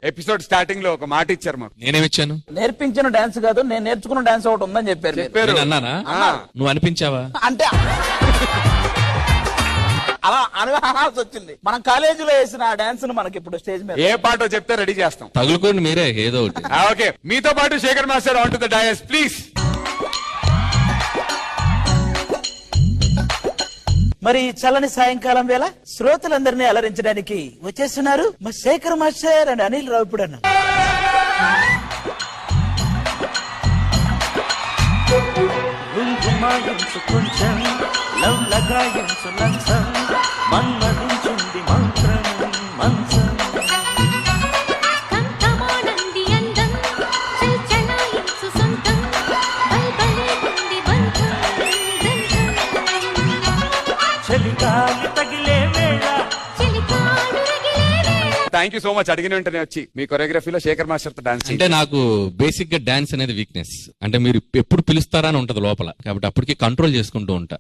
Episode starting లో ఒక మాట ఇచ్చారు మాకు. నేనేమిచ్చాను? నేర్పించిన డాన్స్ కాదు, నేను నేర్చుకున్న డాన్స్ ఒకటి ఉందని చెప్పారు మీరు. చెప్పారు. నేను అన్నానా? నువ్వు అనిపించావా? అంటే అలా అనాల్సి వచ్చింది. మనం కాలేజీలో వేసిన ఆ డాన్స్ ను మనకి ఇప్పుడు స్టేజ్ మీద ఏ పాటో చెప్తే రెడీ చేస్తాం. తగులుకోండి మీరే ఏదో ఒకటి. ఓకే, మీతో పాటు Shekhar master on to the dais please. మరి చల్లని సాయంకాలం వేళ శ్రోతలందరినీ అలరించడానికి వచ్చేస్తున్నారు మా శేఖర్ మాస్టర్ అండ్ అనిల్ రావుపూడి అన్న. కొంచెం లవ్ లగాయించు లంచం మన్మదించింది మంత్రం మంచం చలిగాలి తగిలే వేళ. Thank you so much. అడిగిన వెంటనే వచ్చి మీ కొరియోగ్రఫీలో శేఖర్ మాస్టర్ తో డాన్స్. అంటే నాకు బేసిక్ గా డాన్స్ అనేది వీక్నెస్. అంటే మీరు ఎప్పుడు పిలుస్తారా అని ఉంటది లోపల, కాబట్టి అప్పటికి కంట్రోల్ చేసుకుంటూ ఉంటా.